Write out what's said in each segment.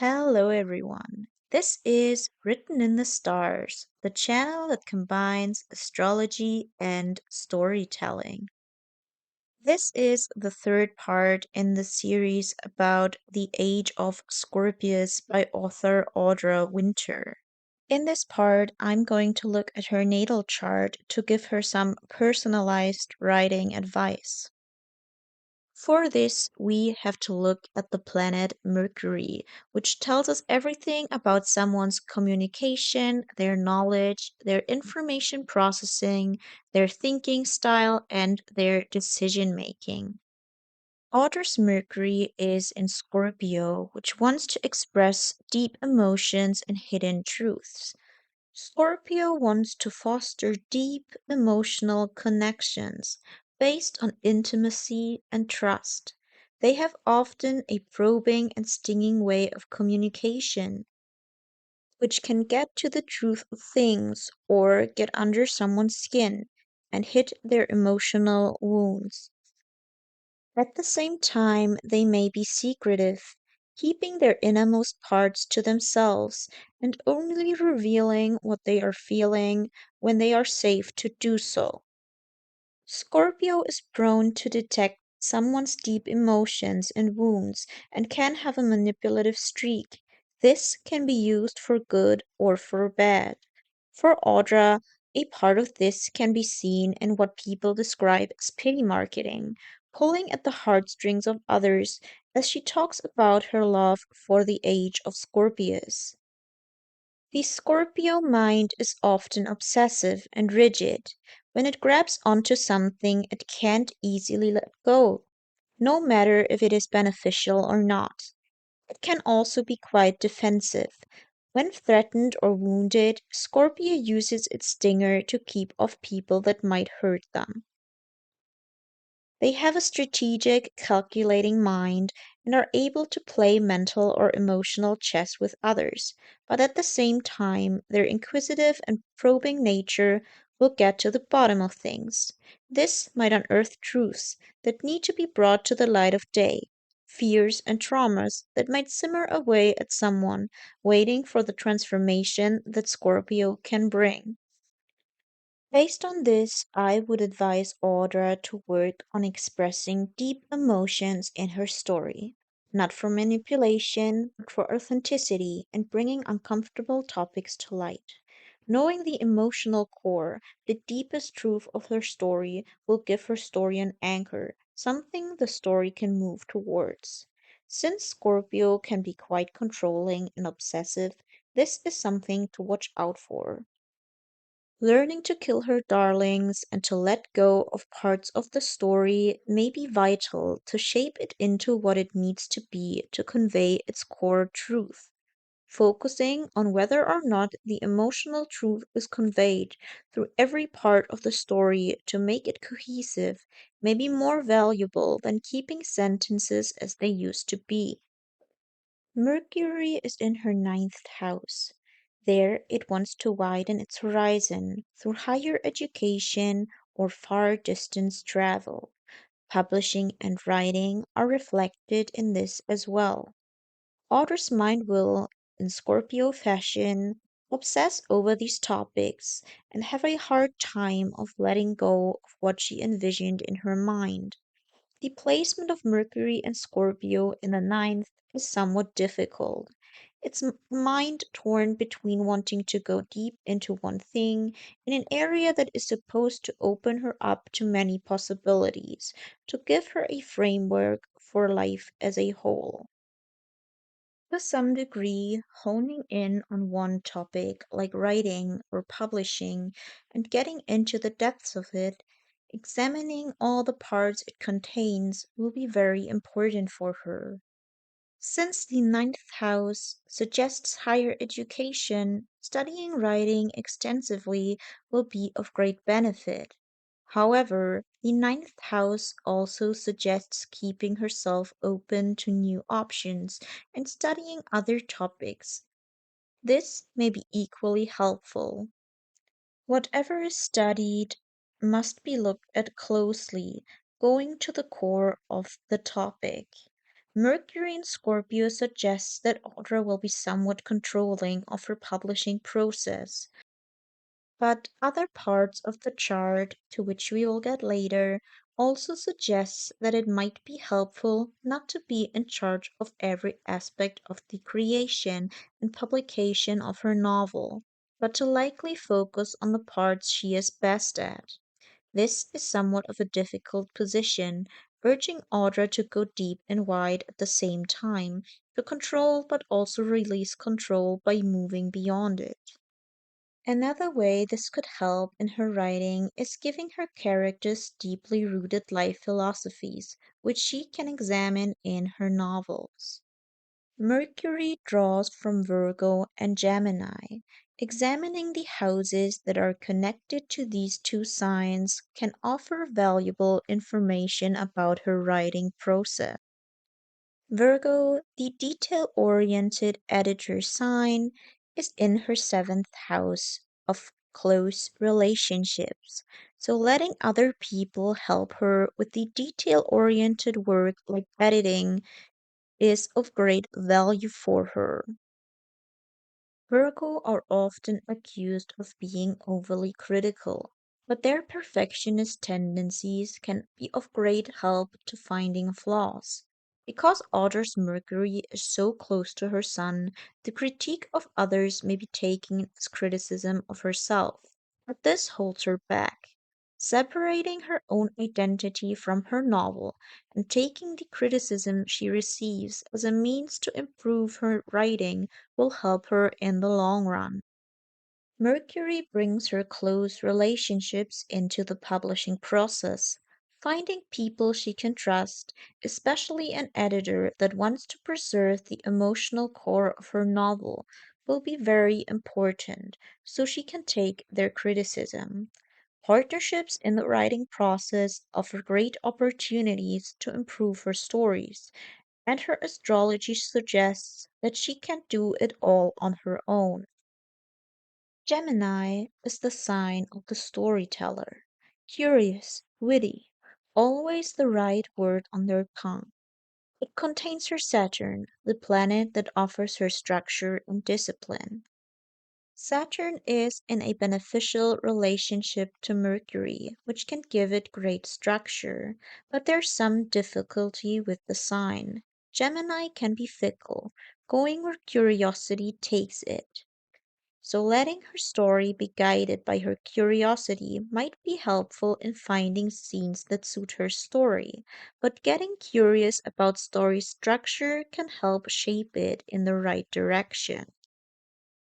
Hello, everyone. This is Written in the Stars, the channel that combines astrology and storytelling. This is the third part in the series about the age of Scorpius by author Audra Winter. In this part, I'm going to look at her natal chart to give her some personalized writing advice. For this, we have to look at the planet Mercury, which tells us everything about someone's communication, their knowledge, their information processing, their thinking style, and their decision making. Author's Mercury is in Scorpio, which wants to express deep emotions and hidden truths. Scorpio wants to foster deep emotional connections based on intimacy and trust. They have often a probing and stinging way of communication, which can get to the truth of things or get under someone's skin and hit their emotional wounds. At the same time, they may be secretive, keeping their innermost parts to themselves and only revealing what they are feeling when they are safe to do so. Scorpio is prone to detect someone's deep emotions and wounds and can have a manipulative streak. This can be used for good or for bad. For Audra, a part of this can be seen in what people describe as pity marketing, pulling at the heartstrings of others as she talks about her love for the age of Scorpius. The Scorpio mind is often obsessive and rigid. When it grabs onto something, it can't easily let go, no matter if it is beneficial or not. It can also be quite defensive. When threatened or wounded, Scorpio uses its stinger to keep off people that might hurt them. They have a strategic, calculating mind and are able to play mental or emotional chess with others, but at the same time, their inquisitive and probing nature will get to the bottom of things. This might unearth truths that need to be brought to the light of day, fears and traumas that might simmer away at someone waiting for the transformation that Scorpio can bring. Based on this, I would advise Audra to work on expressing deep emotions in her story, not for manipulation, but for authenticity and bringing uncomfortable topics to light. Knowing the emotional core, the deepest truth of her story, will give her story an anchor, something the story can move towards. Since Scorpio can be quite controlling and obsessive, this is something to watch out for. Learning to kill her darlings and to let go of parts of the story may be vital to shape it into what it needs to be to convey its core truth. Focusing on whether or not the emotional truth is conveyed through every part of the story to make it cohesive may be more valuable than keeping sentences as they used to be. Mercury is in her ninth house. There it wants to widen its horizon through higher education or far distance travel. Publishing and writing are reflected in this as well. Author's mind will, in Scorpio fashion, obsess over these topics and have a hard time of letting go of what she envisioned in her mind. The placement of Mercury and Scorpio in the ninth is somewhat difficult. Its mind torn between wanting to go deep into one thing in an area that is supposed to open her up to many possibilities, to give her a framework for life as a whole. To some degree, honing in on one topic like writing or publishing and getting into the depths of it, examining all the parts it contains will be very important for her. Since the ninth house suggests higher education, studying writing extensively will be of great benefit. However, the ninth house also suggests keeping herself open to new options and studying other topics. This may be equally helpful. Whatever is studied must be looked at closely, going to the core of the topic. Mercury in Scorpio suggests that Audra will be somewhat controlling of her publishing process, but other parts of the chart, to which we will get later, also suggests that it might be helpful not to be in charge of every aspect of the creation and publication of her novel, but to likely focus on the parts she is best at. This is somewhat of a difficult position, urging Audra to go deep and wide at the same time, to control but also release control by moving beyond it. Another way this could help in her writing is giving her characters deeply rooted life philosophies, which she can examine in her novels. Mercury draws from Virgo and Gemini. Examining the houses that are connected to these two signs can offer valuable information about her writing process. Virgo, the detail oriented editor sign, is in her seventh house of close relationships. So, letting other people help her with the detail oriented work like editing is of great value for her. Virgo are often accused of being overly critical, but their perfectionist tendencies can be of great help to finding flaws. Because Audra's Mercury is so close to her Sun, the critique of others may be taken as criticism of herself, but this holds her back. Separating her own identity from her novel and taking the criticism she receives as a means to improve her writing will help her in the long run. Mercury brings her close relationships into the publishing process. Finding people she can trust, especially an editor that wants to preserve the emotional core of her novel, will be very important so she can take their criticism. Partnerships in the writing process offer great opportunities to improve her stories, and her astrology suggests that she can't do it all on her own. Gemini is the sign of the storyteller, curious, witty, always the right word on their tongue. It contains her Saturn, the planet that offers her structure and discipline. Saturn is in a beneficial relationship to Mercury, which can give it great structure, but there's some difficulty with the sign. Gemini can be fickle, going where curiosity takes it. So letting her story be guided by her curiosity might be helpful in finding scenes that suit her story, but getting curious about story structure can help shape it in the right direction.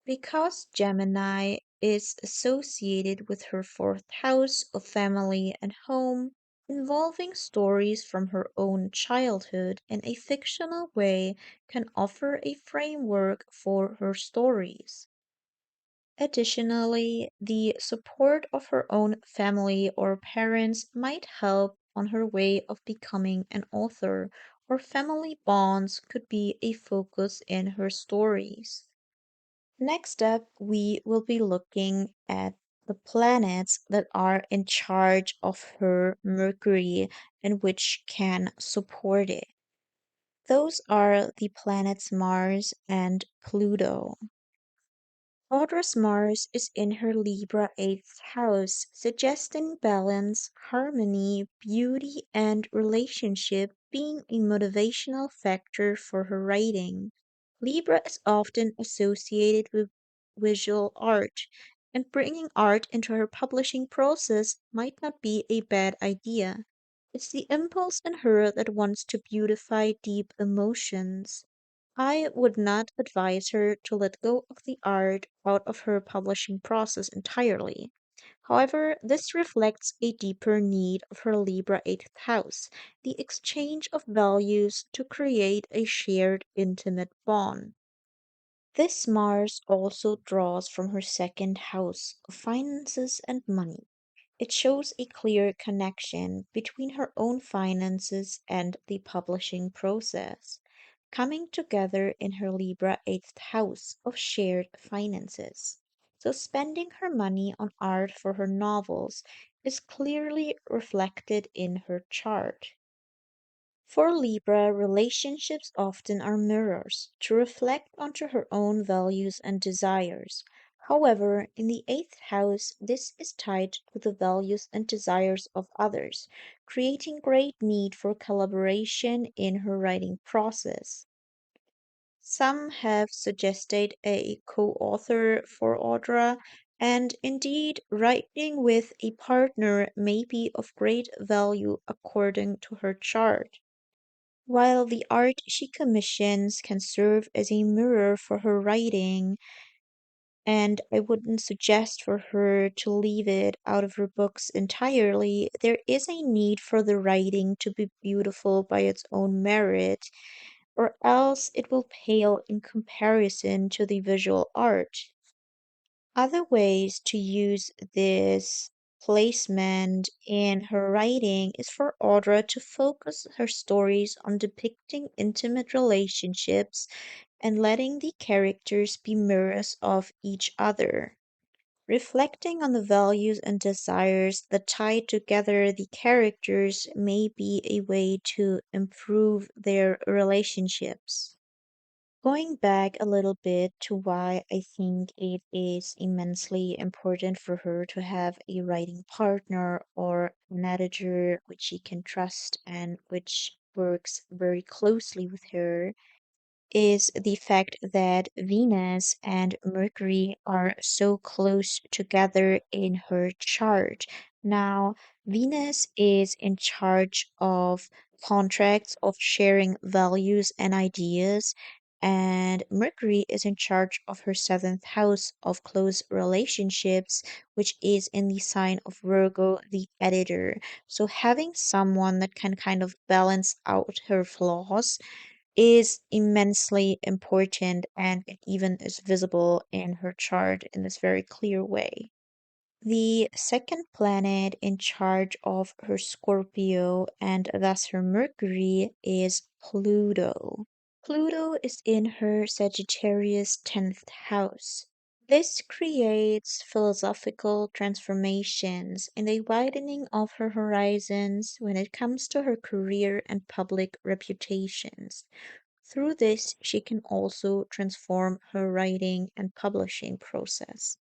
Because Gemini is associated with her fourth house of family and home, involving stories from her own childhood in a fictional way can offer a framework for her stories. Additionally, the support of her own family or parents might help on her way of becoming an author, or family bonds could be a focus in her stories. Next up, we will be looking at the planets that are in charge of her Mercury and which can support it. Those are the planets Mars and Pluto. Audra's Mars is in her Libra 8th house, suggesting balance, harmony, beauty, and relationship being a motivational factor for her writing. Libra is often associated with visual art, and bringing art into her publishing process might not be a bad idea. It's the impulse in her that wants to beautify deep emotions. I would not advise her to let go of the art out of her publishing process entirely. However, this reflects a deeper need of her Libra 8th house, the exchange of values to create a shared intimate bond. This Mars also draws from her second house of finances and money. It shows a clear connection between her own finances and the publishing process, coming together in her Libra 8th house of shared finances. So, spending her money on art for her novels is clearly reflected in her chart. For Libra, relationships often are mirrors to reflect onto her own values and desires. However, in the eighth house, this is tied to the values and desires of others, creating great need for collaboration in her writing process. Some have suggested a co-author for Audra, and indeed, writing with a partner may be of great value according to her chart. While the art she commissions can serve as a mirror for her writing, and I wouldn't suggest for her to leave it out of her books entirely, there is a need for the writing to be beautiful by its own merit, or else it will pale in comparison to the visual art. Other ways to use this placement in her writing is for Audra to focus her stories on depicting intimate relationships and letting the characters be mirrors of each other. Reflecting on the values and desires that tie together the characters may be a way to improve their relationships. Going back a little bit to why I think it is immensely important for her to have a writing partner or an editor which she can trust and which works very closely with her is the fact that Venus and Mercury are so close together in her chart. Now, Venus is in charge of contracts, of sharing values and ideas, and Mercury is in charge of her seventh house of close relationships, which is in the sign of Virgo, the editor. So, having someone that can kind of balance out her flaws is immensely important and it even is visible in her chart in this very clear way. The second planet in charge of her Scorpio and thus her Mercury is Pluto. Pluto is in her Sagittarius 10th house. This creates philosophical transformations and a widening of her horizons when it comes to her career and public reputations. Through this, she can also transform her writing and publishing process.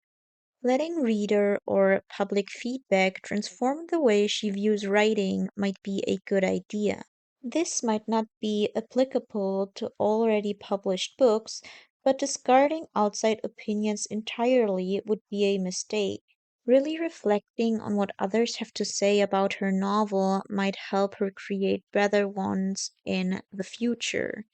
Letting reader or public feedback transform the way she views writing might be a good idea. This might not be applicable to already published books, but discarding outside opinions entirely would be a mistake. Really reflecting on what others have to say about her novel might help her create better ones in the future.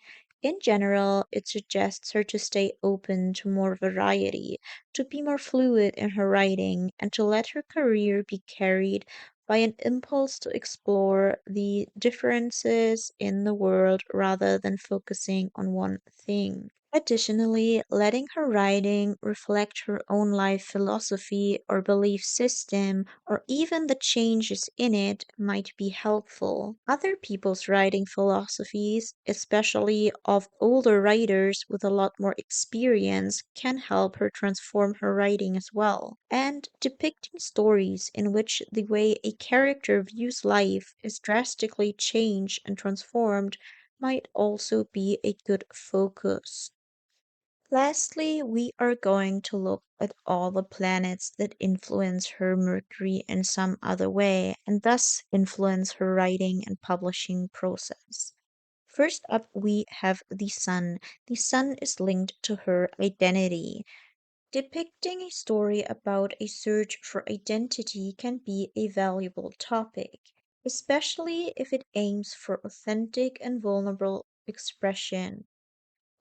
In general, it suggests her to stay open to more variety, to be more fluid in her writing, and to let her career be carried by an impulse to explore the differences in the world rather than focusing on one thing. Additionally, letting her writing reflect her own life philosophy or belief system, or even the changes in it, might be helpful. Other people's writing philosophies, especially of older writers with a lot more experience, can help her transform her writing as well. And depicting stories in which the way a character views life is drastically changed and transformed might also be a good focus. Lastly, we are going to look at all the planets that influence her Mercury in some other way and thus influence her writing and publishing process. First up, we have the Sun. The Sun is linked to her identity. Depicting a story about a search for identity can be a valuable topic, especially if it aims for authentic and vulnerable expression.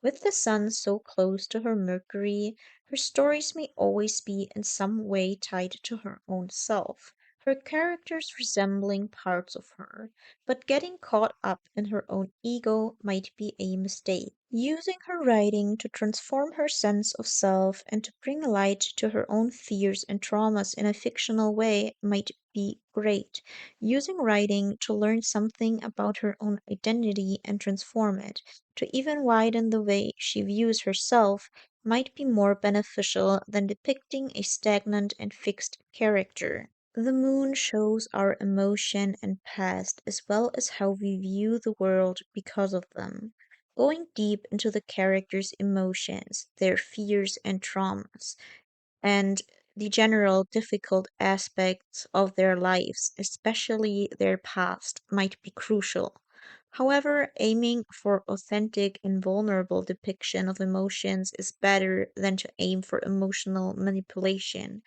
With the Sun so close to her Mercury, her stories may always be in some way tied to her own self, her characters resembling parts of her, but getting caught up in her own ego might be a mistake. Using her writing to transform her sense of self and to bring light to her own fears and traumas in a fictional way might be great. Using writing to learn something about her own identity and transform it, to even widen the way she views herself, might be more beneficial than depicting a stagnant and fixed character. The moon shows our emotion and past as well as how we view the world because of them. Going deep into the characters' emotions, their fears and traumas, and the general difficult aspects of their lives, especially their past, might be crucial. However, aiming for authentic and vulnerable depiction of emotions is better than to aim for emotional manipulation,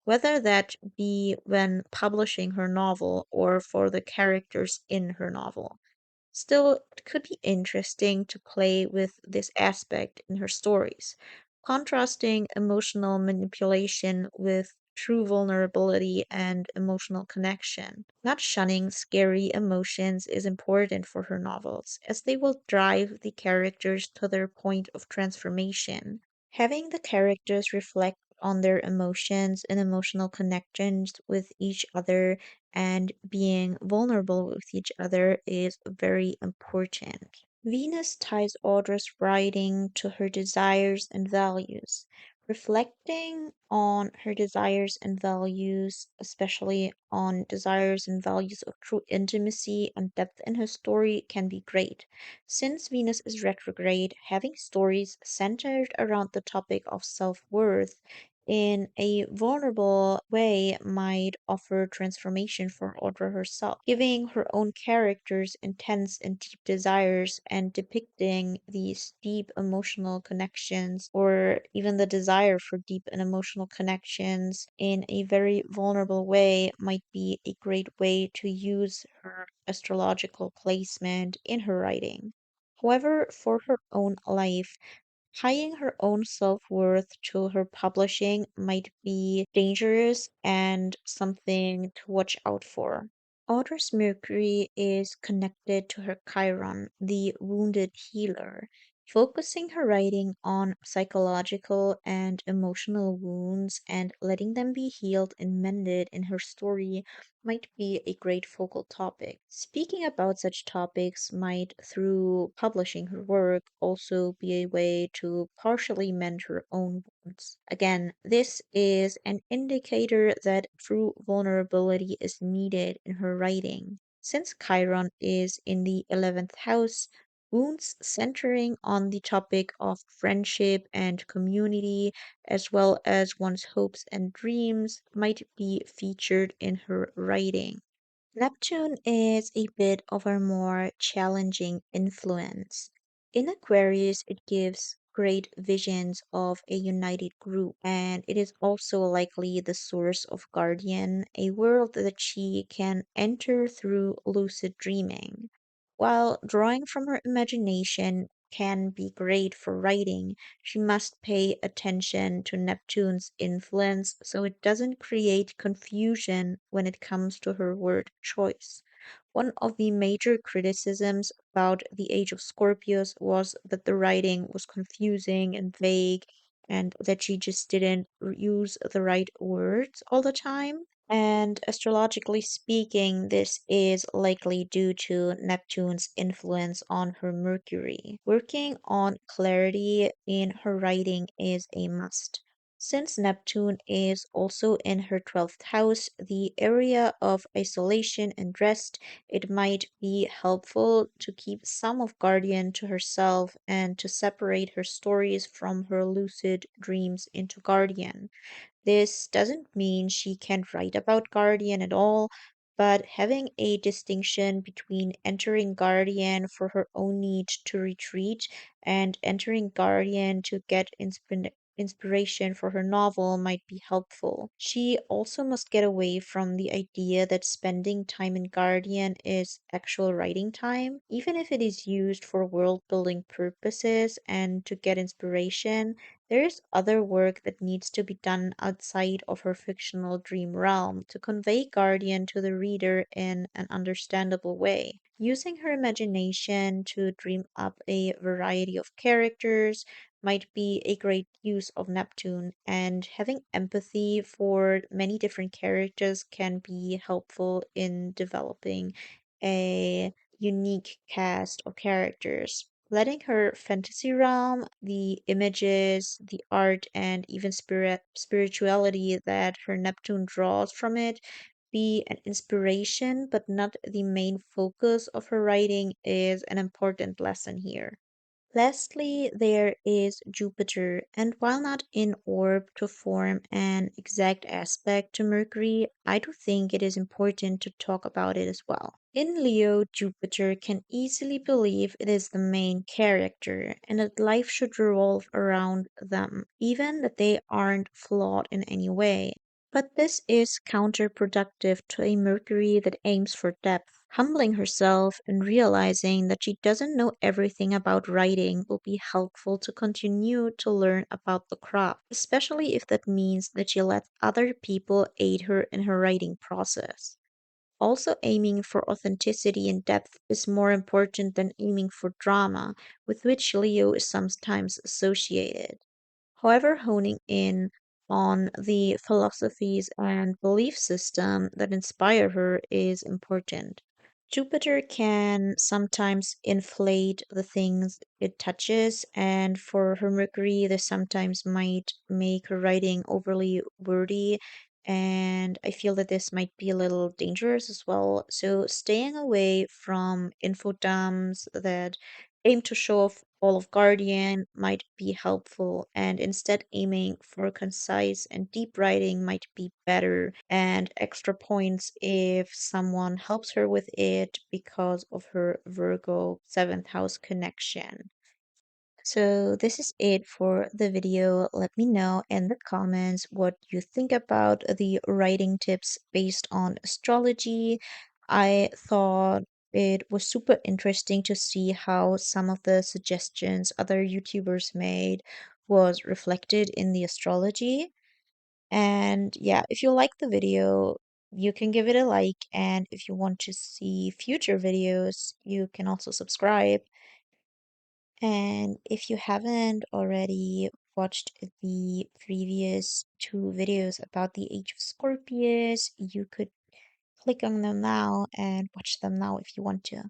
whether that be when publishing her novel or for the characters in her novel. Still, it could be interesting to play with this aspect in her stories, contrasting emotional manipulation with true vulnerability and emotional connection. Not shunning scary emotions is important for her novels, as they will drive the characters to their point of transformation. Having the characters reflect on their emotions and emotional connections with each other and being vulnerable with each other is very important. Venus ties Audra's writing to her desires and values. Reflecting on her desires and values, especially on desires and values of true intimacy and depth in her story, can be great. Since Venus is retrograde, having stories centered around the topic of self worth in a vulnerable way might offer transformation for Audra herself, giving her own characters intense and deep desires and depicting these deep emotional connections or even the desire for deep and emotional connections in a very vulnerable way might be a great way to use her astrological placement in her writing. However, for her own life, tying her own self worth to her publishing might be dangerous and something to watch out for. Audra's Mercury is connected to her Chiron, the wounded healer, focusing her writing on psychological and emotional wounds and letting them be healed and mended in her story might be a great focal topic. Speaking about such topics might, through publishing her work, also be a way to partially mend her own wounds. Again, this is an indicator that true vulnerability is needed in her writing. Since Chiron is in the 11th house, wounds centering on the topic of friendship and community, as well as one's hopes and dreams, might be featured in her writing. Neptune is a bit of a more challenging influence. In Aquarius, it gives great visions of a united group, and it is also likely the source of Guardian, a world that she can enter through lucid dreaming. While drawing from her imagination can be great for writing, she must pay attention to Neptune's influence so it doesn't create confusion when it comes to her word choice. One of the major criticisms about the Age of Scorpius was that the writing was confusing and vague, and that she just didn't use the right words all the time. And astrologically speaking, this is likely due to Neptune's influence on her Mercury. Working on clarity in her writing is a must. Since Neptune is also in her 12th house, the area of isolation and rest, it might be helpful to keep some of Guardian to herself and to separate her stories from her lucid dreams into Guardian. This doesn't mean she can't write about Guardian at all, but having a distinction between entering Guardian for her own need to retreat and entering Guardian to get inspiration for her novel might be helpful. She also must get away from the idea that spending time in Guardian is actual writing time, even if it is used for world building purposes and to get inspiration. There is other work that needs to be done outside of her fictional dream realm to convey Guardian to the reader in an understandable way. Using her imagination to dream up a variety of characters might be a great use of Neptune, and having empathy for many different characters can be helpful in developing a unique cast of characters. letting her fantasy realm, the images, the art, and even spirituality that her Neptune draws from it be an inspiration, but not the main focus of her writing is an important lesson here. Lastly, there is Jupiter, and while not in orb to form an exact aspect to Mercury, I do think it is important to talk about it as well. In Leo, Jupiter can easily believe it is the main character and that life should revolve around them, even that they aren't flawed in any way. But this is counterproductive to a Mercury that aims for depth. Humbling herself and realizing that she doesn't know everything about writing will be helpful to continue to learn about the craft, especially if that means that she lets other people aid her in her writing process. Also, aiming for authenticity and depth is more important than aiming for drama, with which Leo is sometimes associated. However, honing in on the philosophies and belief system that inspire her is important. Jupiter can sometimes inflate the things it touches, and for her Mercury, this sometimes might make her writing overly wordy. And I feel that this might be a little dangerous as well. So, staying away from infodumps that aim to show off all of Guardian might be helpful, and instead aiming for concise and deep writing might be better, and extra points if someone helps her with it because of her Virgo seventh house connection. So this is it for the video. Let me know in the comments what you think about the writing tips based on astrology. I thought it was super interesting to see how some of the suggestions other YouTubers made was reflected in the astrology. And yeah, if you like the video, you can give it a like. And if you want to see future videos, you can also subscribe. And if you haven't already watched the previous two videos about the age of Scorpius, you could click on them now and watch them now if you want to.